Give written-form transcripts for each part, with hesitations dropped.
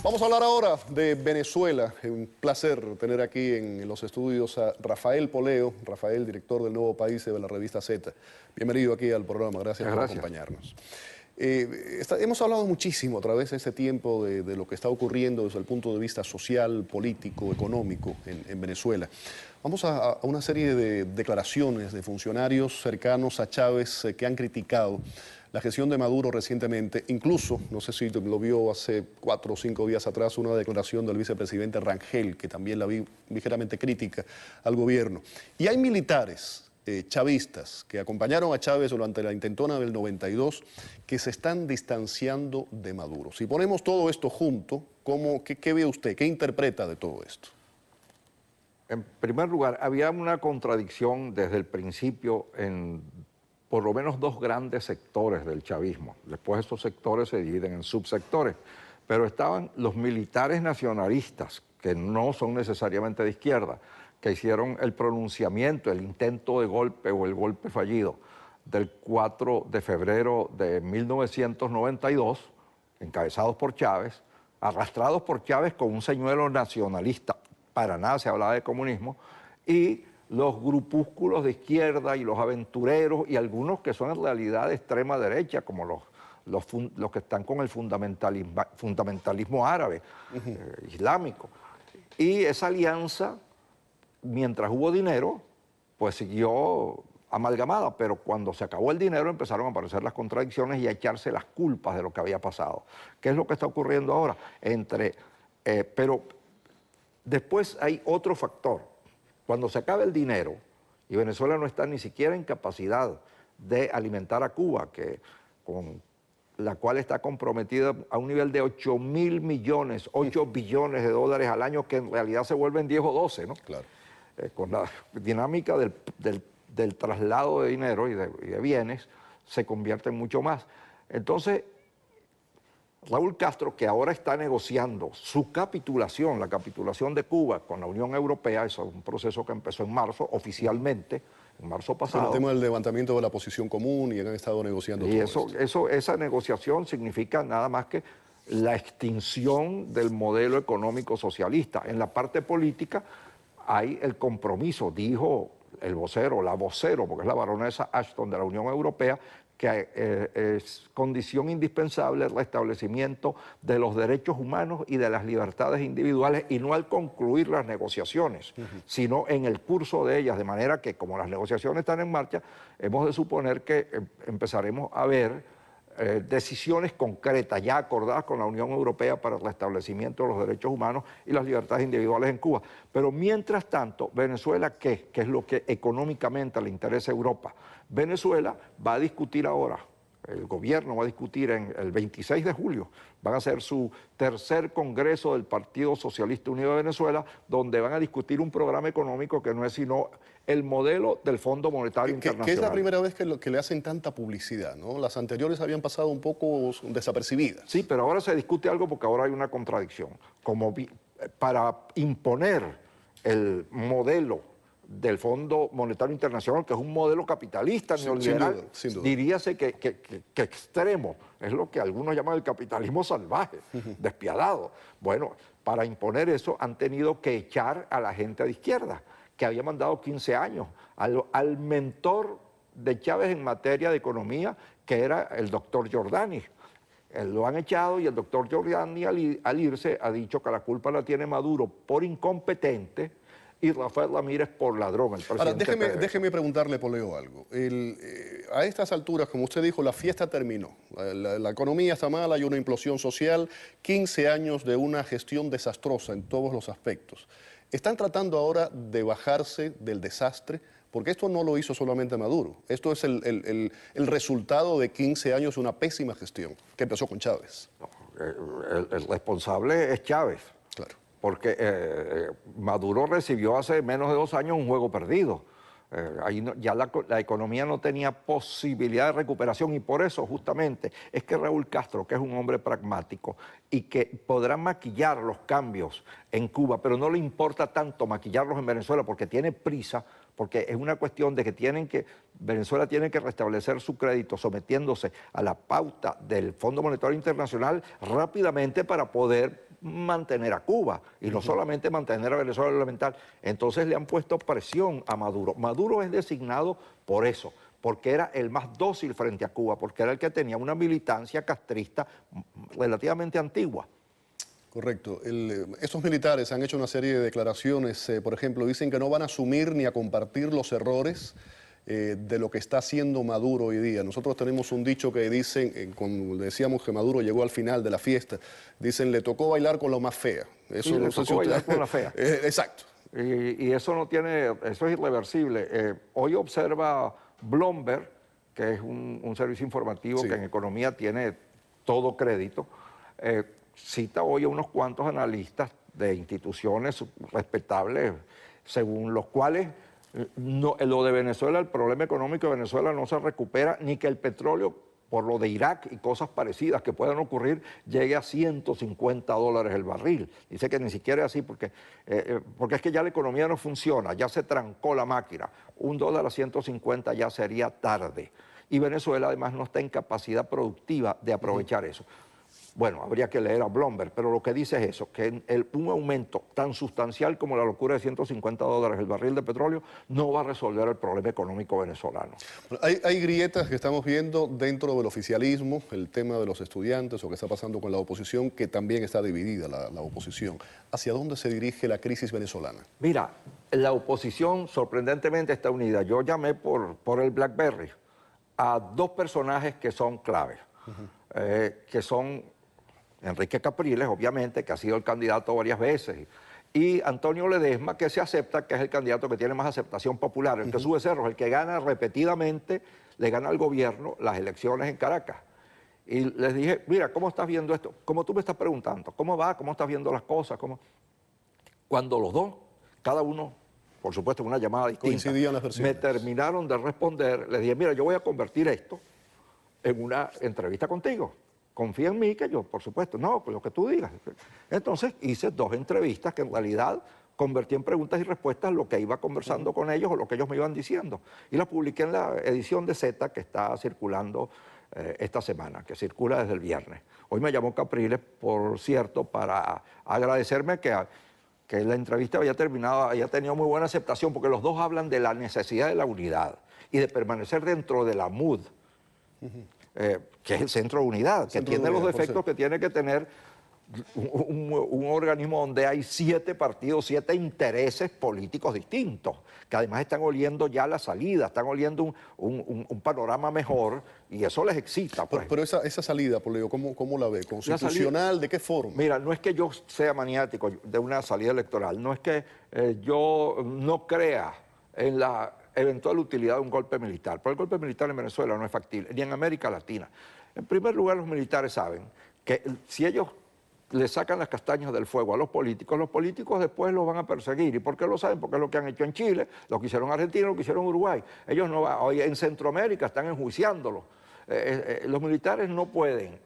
Vamos a hablar ahora de Venezuela. Es un placer tener aquí en los estudios a Rafael Poleo, Rafael, director del Nuevo País de la revista Z. Bienvenido aquí al programa, gracias por acompañarnos. Hemos hablado muchísimo a través de este tiempo de lo que está ocurriendo desde el punto de vista social, político, económico en Venezuela. Vamos a una serie de declaraciones de funcionarios cercanos a Chávez que han criticado la gestión de Maduro recientemente. Incluso, no sé si lo vio hace 4 o 5 días atrás, una declaración del vicepresidente Rangel, que también la vi ligeramente crítica al gobierno. Y hay militares chavistas que acompañaron a Chávez durante la intentona del 92 que se están distanciando de Maduro. Si ponemos todo esto junto, ¿qué ve usted? ¿Qué interpreta de todo esto? En primer lugar, había una contradicción desde el principio en por lo menos 2 grandes sectores del chavismo. Después esos sectores se dividen en subsectores. Pero estaban los militares nacionalistas, que no son necesariamente de izquierda, que hicieron el pronunciamiento, el intento de golpe o el golpe fallido del 4 de febrero de 1992, encabezados por Chávez, arrastrados por Chávez con un señuelo nacionalista, para nada se hablaba de comunismo, y los grupúsculos de izquierda y los aventureros y algunos que son en realidad de extrema derecha, como los que están con el fundamentalismo árabe, islámico. Y esa alianza, mientras hubo dinero, pues siguió amalgamada, pero cuando se acabó el dinero empezaron a aparecer las contradicciones y a echarse las culpas de lo que había pasado. ¿Qué es lo que está ocurriendo ahora? Pero después hay otro factor. Cuando se acabe el dinero y Venezuela no está ni siquiera en capacidad de alimentar a Cuba, con la cual está comprometida a un nivel de 8.000 millones, 8 billones de dólares al año, que en realidad se vuelven 10 o 12, ¿no? Claro. Con la dinámica del traslado de dinero y de bienes, se convierte en mucho más. Entonces, Raúl Castro, que ahora está negociando su capitulación, la capitulación de Cuba con la Unión Europea, eso es un proceso que empezó en marzo, oficialmente, en marzo pasado. El tema del levantamiento de la posición común y han estado negociando y todo esa negociación significa nada más que la extinción del modelo económico socialista. En la parte política hay el compromiso, dijo el vocero, la vocero, porque es la baronesa Ashton de la Unión Europea, que es condición indispensable el restablecimiento de los derechos humanos y de las libertades individuales, y no al concluir las negociaciones, sino en el curso de ellas, de manera que, como las negociaciones están en marcha, hemos de suponer que empezaremos a ver decisiones concretas ya acordadas con la Unión Europea para el restablecimiento de los derechos humanos y las libertades individuales en Cuba. Pero mientras tanto, Venezuela, ¿qué es lo que económicamente le interesa a Europa? Venezuela va a discutir ahora, el gobierno va a discutir el 26 de julio, van a hacer su tercer congreso del Partido Socialista Unido de Venezuela, donde van a discutir un programa económico que no es sino el modelo del Fondo Monetario Internacional. Que es la primera vez que le hacen tanta publicidad, ¿no? Las anteriores habían pasado un poco desapercibidas. Sí, pero ahora se discute algo porque ahora hay una contradicción. Para imponer el modelo del Fondo Monetario Internacional, que es un modelo capitalista, neoliberal, sin duda. diríase que extremo, es lo que algunos llaman el capitalismo salvaje, despiadado. Bueno, para imponer eso han tenido que echar a la gente de izquierda, que había mandado 15 años, al mentor de Chávez en materia de economía, que era el doctor Giordani. Lo han echado y el doctor Giordani al irse ha dicho que la culpa la tiene Maduro por incompetente y Rafael Ramírez por ladrón. Ahora, déjeme preguntarle, Poleo, algo. A estas alturas, como usted dijo, la fiesta terminó. La economía está mala, hay una implosión social, 15 años de una gestión desastrosa en todos los aspectos. ¿Están tratando ahora de bajarse del desastre? Porque esto no lo hizo solamente Maduro. Esto es el resultado de 15 años de una pésima gestión que empezó con Chávez. El responsable es Chávez. Claro. Porque Maduro recibió hace menos de 2 años un juego perdido. Ya la economía no tenía posibilidad de recuperación, y por eso justamente es que Raúl Castro, que es un hombre pragmático y que podrá maquillar los cambios en Cuba, pero no le importa tanto maquillarlos en Venezuela porque tiene prisa, porque es una cuestión de que Venezuela tiene que restablecer su crédito sometiéndose a la pauta del Fondo Monetario Internacional rápidamente para poder mantener a Cuba, y no solamente mantener a Venezuela elemental. Entonces le han puesto presión a Maduro. Maduro es designado por eso, porque era el más dócil frente a Cuba, porque era el que tenía una militancia castrista relativamente antigua. Correcto. Estos militares han hecho una serie de declaraciones, por ejemplo, dicen que no van a asumir ni a compartir los errores de lo que está haciendo Maduro hoy día. Nosotros tenemos un dicho que dicen, cuando decíamos que Maduro llegó al final de la fiesta, dicen, le tocó bailar con la más fea. Eso sí, le tocó bailar con la fea. Exacto. Y eso no tiene, eso es irreversible. Hoy observa Bloomberg, que es un servicio informativo que en economía tiene todo crédito, cita hoy a unos cuantos analistas de instituciones respetables, según los cuales lo de Venezuela, el problema económico de Venezuela no se recupera, ni que el petróleo, por lo de Irak y cosas parecidas que puedan ocurrir, llegue a $150 el barril. Dice que ni siquiera es así, porque es que ya la economía no funciona, ya se trancó la máquina. $1 a 150 ya sería tarde. Y Venezuela además no está en capacidad productiva de aprovechar eso. Bueno, habría que leer a Bloomberg, pero lo que dice es eso, que un aumento tan sustancial como la locura de $150 el barril de petróleo no va a resolver el problema económico venezolano. Hay grietas que estamos viendo dentro del oficialismo, el tema de los estudiantes o qué está pasando con la oposición, que también está dividida la oposición. ¿Hacia dónde se dirige la crisis venezolana? Mira, la oposición sorprendentemente está unida. Yo llamé por el BlackBerry a dos personajes que son claves, que son Enrique Capriles, obviamente, que ha sido el candidato varias veces, y Antonio Ledesma, que se acepta que es el candidato que tiene más aceptación popular, el que sube cerros, el que gana repetidamente, le gana al gobierno las elecciones en Caracas. Y les dije, mira, ¿cómo estás viendo esto? Como tú me estás preguntando, ¿cómo va? ¿Cómo estás viendo las cosas? Cuando los dos, cada uno, por supuesto en una llamada distinta, coincidían las versiones, me terminaron de responder, les dije, mira, yo voy a convertir esto en una entrevista contigo. Confía en mí que yo, por supuesto, no, pues lo que tú digas. Entonces hice dos entrevistas que en realidad convertí en preguntas y respuestas lo que iba conversando con ellos o lo que ellos me iban diciendo. Y las publiqué en la edición de Z que está circulando esta semana, que circula desde el viernes. Hoy me llamó Capriles, por cierto, para agradecerme que la entrevista había terminado, había tenido muy buena aceptación, porque los dos hablan de la necesidad de la unidad y de permanecer dentro de la MUD. Que es el Centro de Unidad, que tiene los defectos que tiene que tener un organismo donde hay 7 partidos, 7 intereses políticos distintos, que además están oliendo ya la salida, están oliendo un panorama mejor, y eso les excita. Pues. Pero esa salida, Poleo, ¿cómo la ve? ¿Constitucional? ¿De qué forma? Mira, no es que yo sea maniático de una salida electoral, no es que yo no crea en la eventual utilidad de un golpe militar. Pero el golpe militar en Venezuela no es factible, ni en América Latina. En primer lugar, los militares saben que si ellos le sacan las castañas del fuego a los políticos después los van a perseguir. ¿Y por qué lo saben? Porque es lo que han hecho en Chile, lo que hicieron en Argentina, lo que hicieron en Uruguay. Ellos no van, hoy en Centroamérica están enjuiciándolos. Los militares no pueden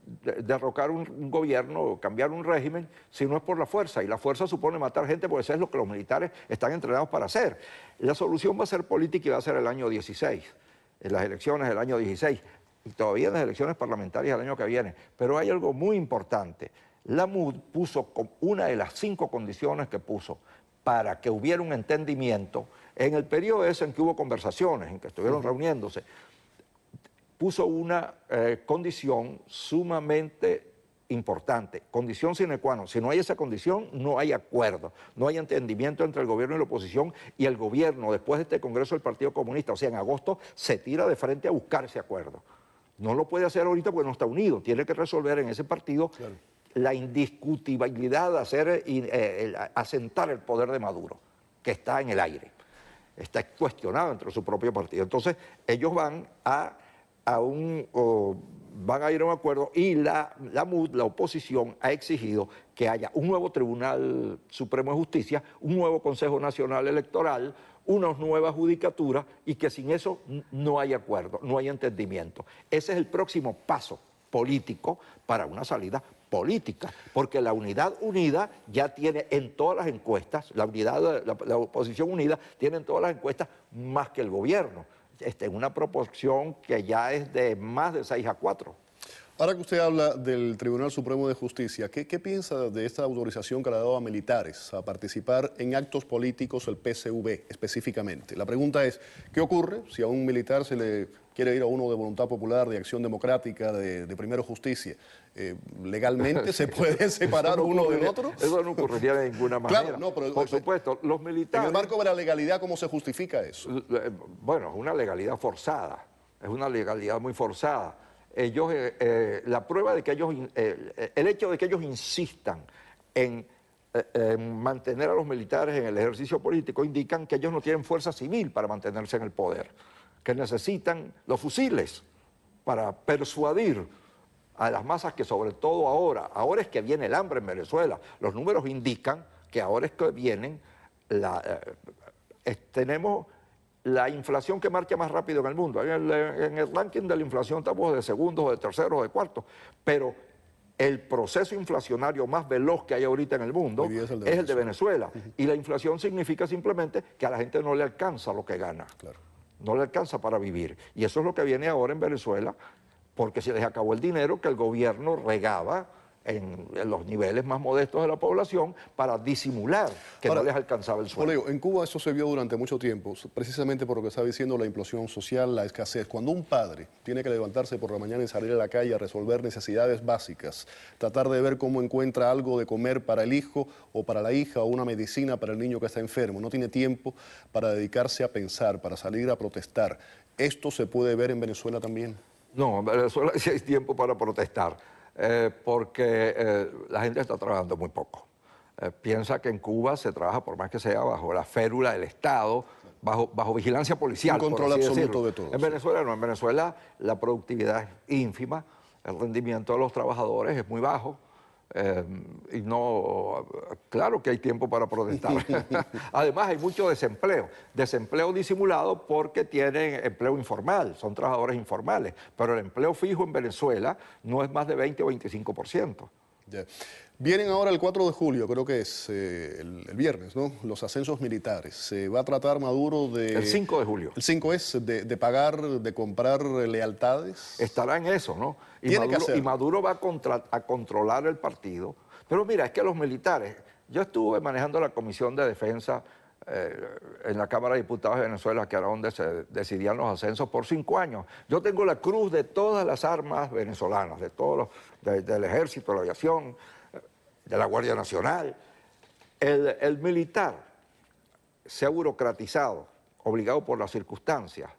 derrocar un gobierno, cambiar un régimen, si no es por la fuerza, y la fuerza supone matar gente, porque eso es lo que los militares están entrenados para hacer. La solución va a ser política y va a ser el año 16, en las elecciones del año 16, y todavía en las elecciones parlamentarias del año que viene. Pero hay algo muy importante. La MUD puso una de las 5 condiciones que puso para que hubiera un entendimiento, en el periodo ese en que hubo conversaciones, en que estuvieron reuniéndose, puso una condición sumamente importante, condición sine qua non. Si no hay esa condición, no hay acuerdo, no hay entendimiento entre el gobierno y la oposición, y el gobierno, después de este Congreso del Partido Comunista, o sea, en agosto, se tira de frente a buscar ese acuerdo. No lo puede hacer ahorita porque no está unido, tiene que resolver en ese partido la indiscutibilidad de hacer asentar el poder de Maduro, que está en el aire, está cuestionado entre su propio partido. Entonces, ellos van a ir a un acuerdo, y la MUD, la oposición, ha exigido que haya un nuevo Tribunal Supremo de Justicia, un nuevo Consejo Nacional Electoral, unas nuevas judicaturas, y que sin eso no hay acuerdo, no hay entendimiento. Ese es el próximo paso político para una salida política, porque la unidad unida ya tiene en todas las encuestas, la oposición unida tiene en todas las encuestas más que el gobierno. En una proporción que ya es de más de 6-4. Ahora que usted habla del Tribunal Supremo de Justicia, ¿qué piensa de esta autorización que le ha dado a militares a participar en actos políticos, el PSV específicamente? La pregunta es, ¿qué ocurre si a un militar se le quiere ir a uno de Voluntad Popular, de Acción Democrática, de Primero Justicia? ¿Legalmente se puede separar uno del otro? Eso no ocurriría de ninguna manera. Claro, no, pero por supuesto, los militares... En el marco de la legalidad, ¿cómo se justifica eso? Bueno, es una legalidad forzada, es una legalidad muy forzada. Ellos, la prueba de que ellos, el hecho de que ellos insistan en mantener a los militares en el ejercicio político indican que ellos no tienen fuerza civil para mantenerse en el poder, que necesitan los fusiles para persuadir a las masas que sobre todo ahora es que viene el hambre en Venezuela. Los números indican que ahora es que vienen, tenemos la inflación que marcha más rápido en el mundo. En el ranking de la inflación estamos de segundos, de terceros, de cuartos, pero el proceso inflacionario más veloz que hay ahorita en el mundo es el de Venezuela. Y la inflación significa simplemente que a la gente no le alcanza lo que gana. Claro. No le alcanza para vivir. Y eso es lo que viene ahora en Venezuela, porque se les acabó el dinero que el gobierno regaba en los niveles más modestos de la población para disimular que no les alcanzaba el sueldo. Poleo, en Cuba eso se vio durante mucho tiempo, precisamente por lo que está diciendo la implosión social, la escasez. Cuando un padre tiene que levantarse por la mañana y salir a la calle a resolver necesidades básicas, tratar de ver cómo encuentra algo de comer para el hijo o para la hija o una medicina para el niño que está enfermo, no tiene tiempo para dedicarse a pensar, para salir a protestar. ¿Esto se puede ver en Venezuela también? No, en Venezuela sí hay tiempo para protestar. Porque la gente está trabajando muy poco. Piensa que en Cuba se trabaja, por más que sea, bajo la férula del Estado, bajo vigilancia policial. Un control absoluto de todo. En Venezuela no, en Venezuela la productividad es ínfima, el rendimiento de los trabajadores es muy bajo. Y no, claro que hay tiempo para protestar. Además hay mucho desempleo disimulado porque tienen empleo informal, son trabajadores informales, pero el empleo fijo en Venezuela no es más de 20 o 25%. Yeah. Vienen ahora el 4 de julio, creo que es el viernes, ¿no? Los ascensos militares. Se va a tratar Maduro de... El 5 de julio. El 5 es de pagar, de comprar lealtades. Estará en eso, ¿no? Y Maduro va a controlar el partido. Pero mira, es que los militares... Yo estuve manejando la Comisión de Defensa en la Cámara de Diputados de Venezuela, que era donde se decidían los ascensos por 5 años. Yo tengo la cruz de todas las armas venezolanas, de todos del Ejército, de la Aviación, de la Guardia Nacional. El militar se ha burocratizado, obligado por las circunstancias,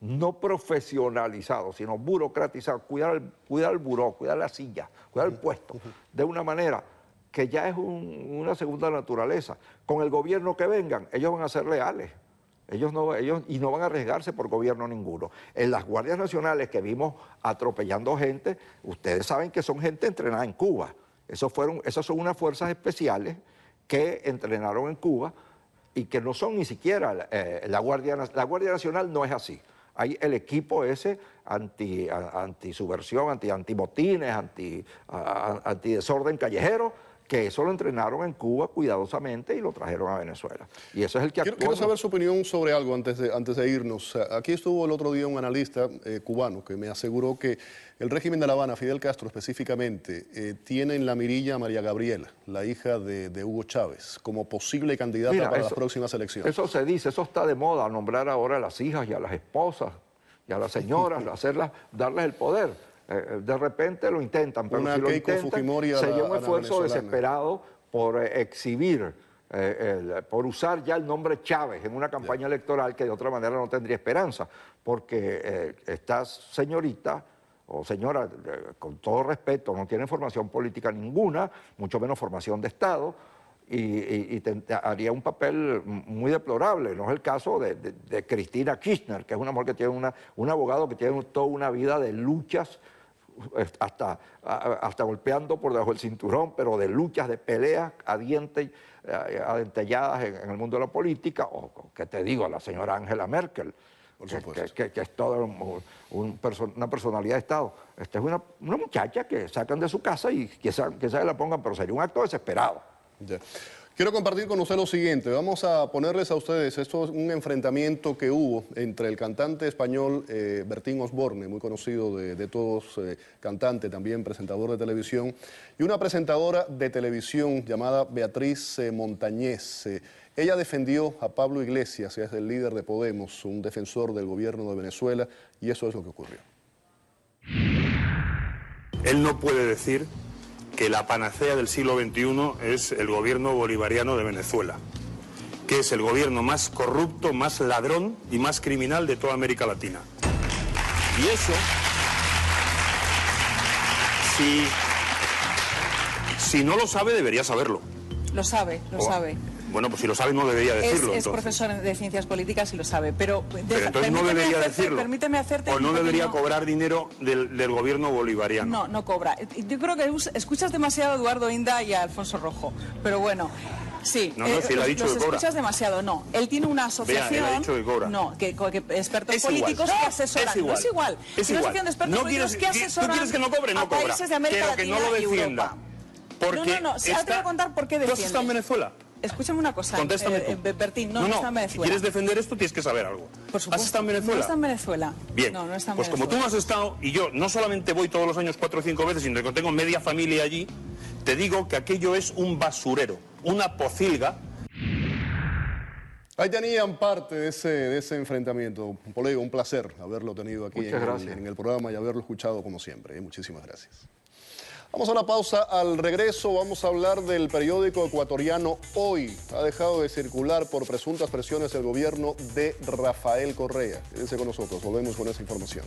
no profesionalizado, sino burocratizado, cuidar el buró, cuidar la silla, cuidar el puesto, de una manera que ya es una segunda naturaleza. Con el gobierno que vengan, ellos van a ser leales. Ellos no van a arriesgarse por gobierno ninguno. En las Guardias Nacionales que vimos atropellando gente, ustedes saben que son gente entrenada en Cuba. Esas son unas fuerzas especiales que entrenaron en Cuba y que no son ni siquiera la Guardia Nacional no es así. Hay el equipo ese antisubversión, antimotines, antidesorden callejero, que eso lo entrenaron en Cuba cuidadosamente y lo trajeron a Venezuela. Y eso es el que actuó. Quiero saber su opinión sobre algo antes de irnos. Aquí estuvo el otro día un analista cubano que me aseguró que el régimen de La Habana, Fidel Castro específicamente, tiene en la mirilla a María Gabriela, la hija de Hugo Chávez, como posible candidata para las próximas elecciones. Eso se dice, eso está de moda, nombrar ahora a las hijas y a las esposas y a las señoras, darles el poder. De repente lo intentan, pero si lo intentan, sería un esfuerzo desesperado por exhibir, por usar ya el nombre Chávez en una campaña electoral que de otra manera no tendría esperanza, porque esta señorita o señora, con todo respeto, no tiene formación política ninguna, mucho menos formación de Estado, y haría un papel muy deplorable. No es el caso de Cristina Kirchner, que es una mujer que tiene un abogado que tiene toda una vida de luchas, hasta golpeando por debajo del cinturón, pero de luchas, de peleas adentelladas en el mundo de la política, o que te digo, la señora Angela Merkel, que es toda una personalidad de Estado. Esta es una muchacha que sacan de su casa y quizás la pongan, pero sería un acto desesperado. Yeah. Quiero compartir con usted lo siguiente. Vamos a ponerles a ustedes, esto es un enfrentamiento que hubo entre el cantante español Bertín Osborne, muy conocido de todos, cantante, también presentador de televisión, y una presentadora de televisión llamada Beatriz Montañez. Ella defendió a Pablo Iglesias, que es el líder de Podemos, un defensor del gobierno de Venezuela, y eso es lo que ocurrió. Él no puede decir que la panacea del siglo XXI es el gobierno bolivariano de Venezuela, que es el gobierno más corrupto, más ladrón y más criminal de toda América Latina. Y eso, si no lo sabe, debería saberlo. Lo sabe, lo sabe. Bueno, pues si lo sabe no debería decirlo. Es profesor de ciencias políticas y lo sabe, pero entonces no debería decirlo. Permíteme hacerte... O no debería cobrar dinero del gobierno bolivariano. No, no cobra. Yo creo que escuchas demasiado a Eduardo Inda y a Alfonso Rojo, pero bueno... Sí, no, si él ha dicho que cobra. Escuchas demasiado, no. Él tiene una asociación... Él ha dicho que cobra. No, que expertos políticos que asesoran. No es igual. Es una igual. asociación de expertos políticos que asesoran ¿Tú quieres que no cobre? No a países de América Latina que no lo y defienda. Europa. Porque no. Ahora te voy a contar por qué defiende. ¿Tú has estado en Venezuela? Escúchame una cosa, Contéstame tú. Bertín, no está en Venezuela. Si quieres defender esto, tienes que saber algo. Por supuesto. ¿Has estado en Venezuela? No está en Venezuela. Bien, no está en pues Venezuela. como tú no has estado, y yo no solamente voy todos los años 4 o 5 veces, sino que tengo media familia allí, te digo que aquello es un basurero, una pocilga. Ahí tenían parte de ese enfrentamiento. Poleo, un placer haberlo tenido aquí en el programa y haberlo escuchado como siempre. Muchísimas gracias. Vamos a una pausa. Al regreso vamos a hablar del periódico ecuatoriano Hoy. Ha dejado de circular por presuntas presiones del gobierno de Rafael Correa. Quédense con nosotros, volvemos con esa información.